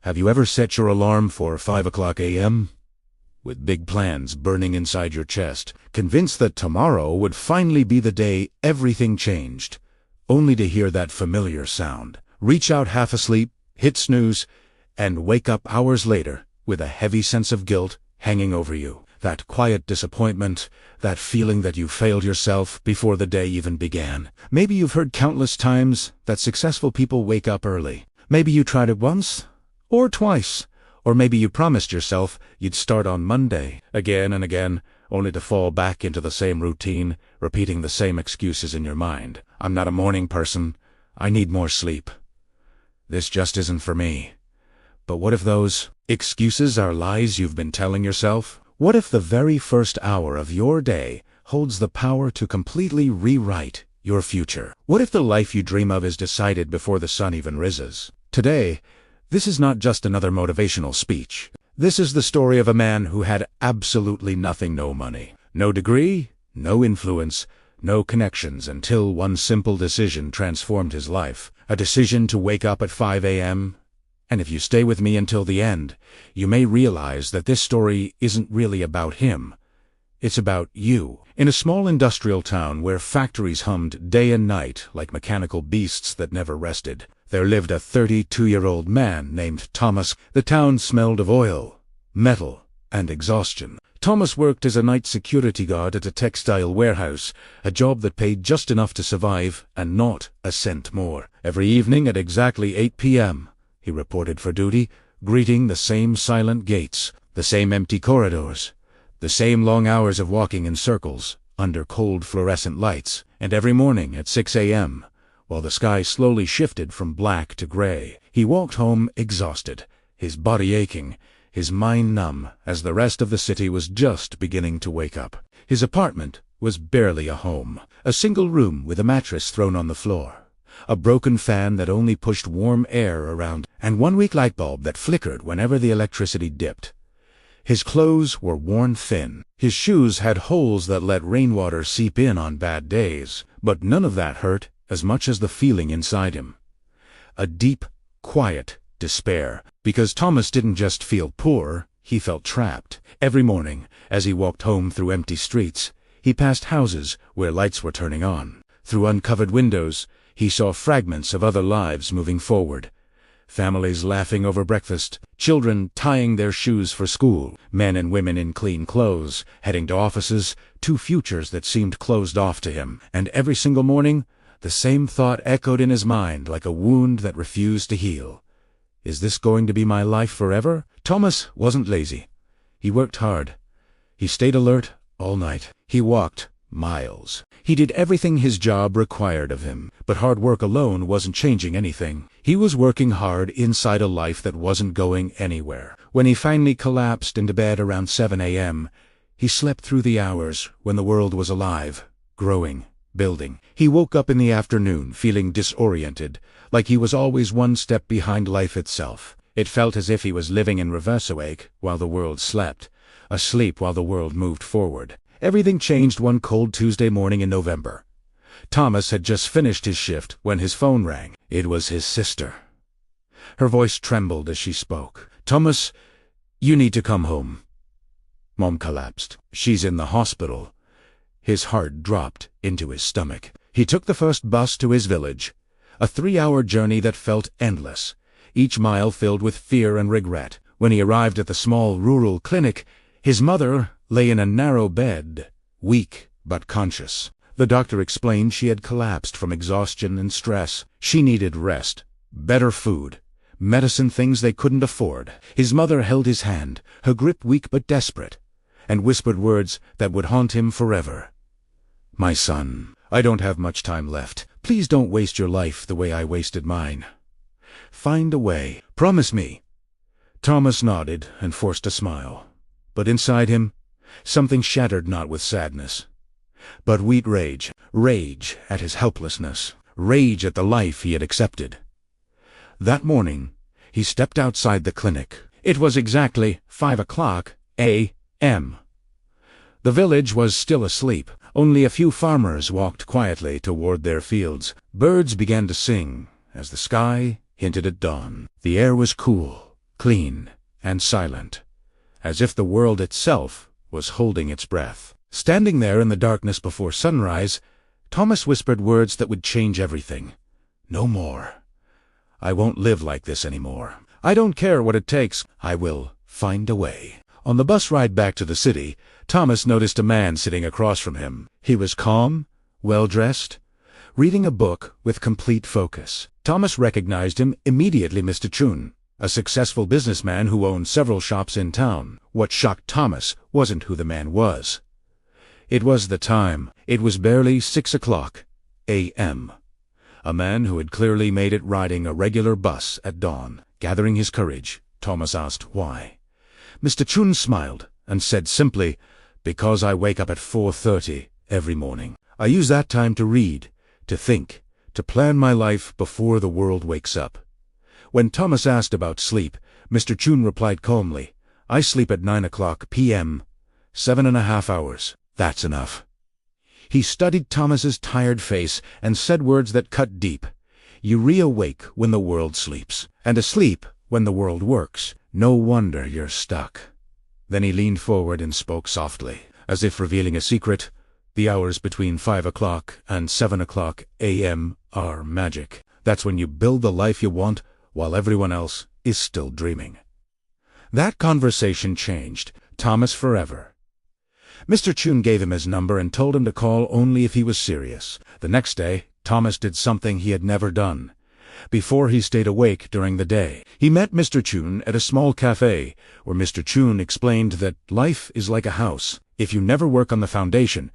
Have you ever set your alarm for 5 o'clock a.m.? With big plans burning inside your chest, convinced that tomorrow would finally be the day everything changed, only to hear that familiar sound, reach out half asleep, hit snooze, and wake up hours later with a heavy sense of guilt hanging over you. That quiet disappointment, that feeling that you failed yourself before the day even began. Maybe you've heard countless times that successful people wake up early. Maybe you tried it once, or twice, or maybe you promised yourself you'd start on Monday, again and again, only to fall back into the same routine, repeating the same excuses in your mind. I'm not a morning person. I need more sleep. This just isn't for me. But what if those excuses are lies you've been telling yourself? What if the very first hour of your day holds the power to completely rewrite your future? What if the life you dream of is decided before the sun even rises? Today, this is not just another motivational speech. This is the story of a man who had absolutely nothing, no money, no degree, no influence, no connections, until one simple decision transformed his life. A decision to wake up at 5 a.m. And if you stay with me until the end, you may realize that this story isn't really about him. It's about you. In a small industrial town where factories hummed day and night like mechanical beasts that never rested, there lived a 32-year-old man named Thomas. The town smelled of oil, metal, and exhaustion. Thomas worked as a night security guard at a textile warehouse, a job that paid just enough to survive and not a cent more. Every evening at exactly 8 p.m., he reported for duty, greeting the same silent gates, the same empty corridors, the same long hours of walking in circles under cold fluorescent lights. And every morning at 6 a.m., while the sky slowly shifted from black to gray, he walked home exhausted, his body aching, his mind numb, as the rest of the city was just beginning to wake up. His apartment was barely a home, a single room with a mattress thrown on the floor, a broken fan that only pushed warm air around, and one weak light bulb that flickered whenever the electricity dipped. His clothes were worn thin. His shoes had holes that let rainwater seep in on bad days, but none of that hurt as much as the feeling inside him. A deep, quiet despair, because Thomas didn't just feel poor, he felt trapped. Every morning, as he walked home through empty streets, he passed houses where lights were turning on. Through uncovered windows, he saw fragments of other lives moving forward. Families laughing over breakfast, children tying their shoes for school, men and women in clean clothes, heading to offices, two futures that seemed closed off to him. And every single morning, the same thought echoed in his mind like a wound that refused to heal. Is this going to be my life forever? Thomas wasn't lazy. He worked hard. He stayed alert all night. He walked miles. He did everything his job required of him, but hard work alone wasn't changing anything. He was working hard inside a life that wasn't going anywhere. When he finally collapsed into bed around 7 a.m., he slept through the hours when the world was alive, growing, building. He woke up in the afternoon feeling disoriented, like he was always one step behind life itself. It felt as if he was living in reverse awake while the world slept, asleep while the world moved forward. Everything changed one cold Tuesday morning in November. Thomas had just finished his shift when his phone rang. It was his sister. Her voice trembled as she spoke. "Thomas, you need to come home." Mom collapsed. "She's in the hospital." His heart dropped into his stomach. He took the first bus to his village, a 3-hour journey that felt endless, each mile filled with fear and regret. When he arrived at the small rural clinic, his mother lay in a narrow bed, weak but conscious. The doctor explained she had collapsed from exhaustion and stress. She needed rest, better food, medicine, things they couldn't afford. His mother held his hand, her grip weak but desperate, and whispered words that would haunt him forever. "My son, I don't have much time left. Please don't waste your life the way I wasted mine. Find a way. Promise me." Thomas nodded and forced a smile. But inside him, something shattered, not with sadness, but with rage. Rage at his helplessness. Rage at the life he had accepted. That morning, he stepped outside the clinic. It was exactly 5 o'clock a.m. The village was still asleep. Only a few farmers walked quietly toward their fields. Birds began to sing as the sky hinted at dawn. The air was cool, clean and silent, as if the world itself was holding its breath. Standing there in the darkness before sunrise, Thomas whispered words that would change everything. "No more. I won't live like this anymore. I don't care what it takes. I will find a way." On the bus ride back to the city, Thomas noticed a man sitting across from him. He was calm, well-dressed, reading a book with complete focus. Thomas recognized him immediately. Mr. Chun, a successful businessman who owned several shops in town. What shocked Thomas wasn't who the man was. It was the time. It was barely 6 a.m. A man who had clearly made it riding a regular bus at dawn. Gathering his courage, Thomas asked why. Mr. Chun smiled and said simply, "Because I wake up at 4:30 every morning. I use that time to read, to think, to plan my life before the world wakes up." When Thomas asked about sleep, Mr. Chun replied calmly, "I sleep at 9 p.m., 7.5 hours. That's enough." He studied Thomas's tired face and said words that cut deep. "You reawake when the world sleeps, and asleep when the world works. No wonder you're stuck." Then he leaned forward and spoke softly, as if revealing a secret. "The hours between 5 o'clock and 7 a.m. are magic. That's when you build the life you want while everyone else is still dreaming." That conversation changed Thomas forever. Mr. Chun gave him his number and told him to call only if he was serious. The next day, Thomas did something he had never done. Before he stayed awake during the day, he met Mr. Chun at a small cafe, where Mr. Chun explained that life is like a house. If you never work on the foundation,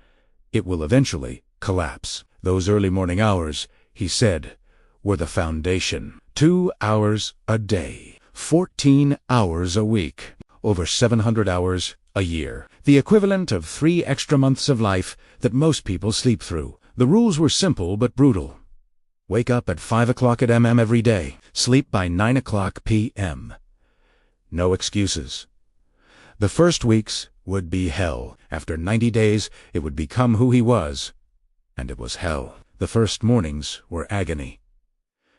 it will eventually collapse. Those early morning hours, he said, were the foundation. 2 hours a day, 14 hours a week, over 700 hours a year. The equivalent of 3 extra months of life that most people sleep through. The rules were simple but brutal. Wake up at 5 a.m. every day. Sleep by 9 p.m. No excuses. The first weeks would be hell. After 90 days, it would become who he was. And it was hell. The first mornings were agony.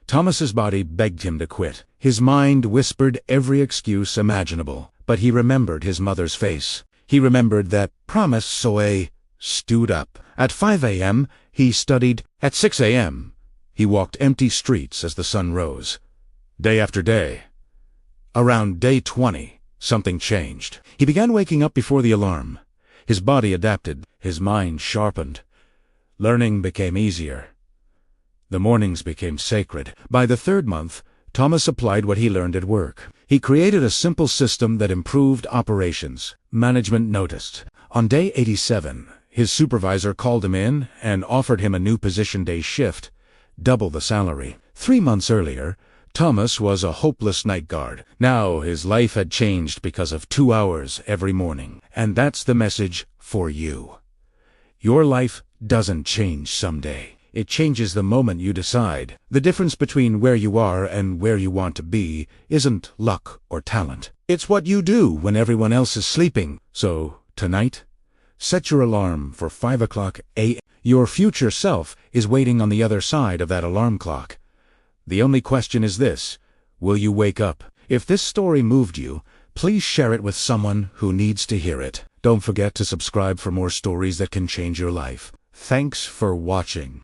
Thomas's body begged him to quit. His mind whispered every excuse imaginable. But he remembered his mother's face. He remembered that promise, so he stood up. At 5 a.m., he studied. At 6 a.m., he walked empty streets as the sun rose. Day after day. Around day 20, something changed. He began waking up before the alarm. His body adapted. His mind sharpened. Learning became easier. The mornings became sacred. By the 3rd month, Thomas applied what he learned at work. He created a simple system that improved operations. Management noticed. On day 87, his supervisor called him in and offered him a new position day shift, double the salary. 3 months earlier, Thomas was a hopeless night guard. Now his life had changed because of 2 hours every morning. And that's the message for you. Your life doesn't change someday. It changes the moment you decide. The difference between where you are and where you want to be isn't luck or talent. It's what you do when everyone else is sleeping. So, tonight, set your alarm for 5 a.m. Your future self is waiting on the other side of that alarm clock. The only question is this: will you wake up? If this story moved you, please share it with someone who needs to hear it. Don't forget to subscribe for more stories that can change your life. Thanks for watching.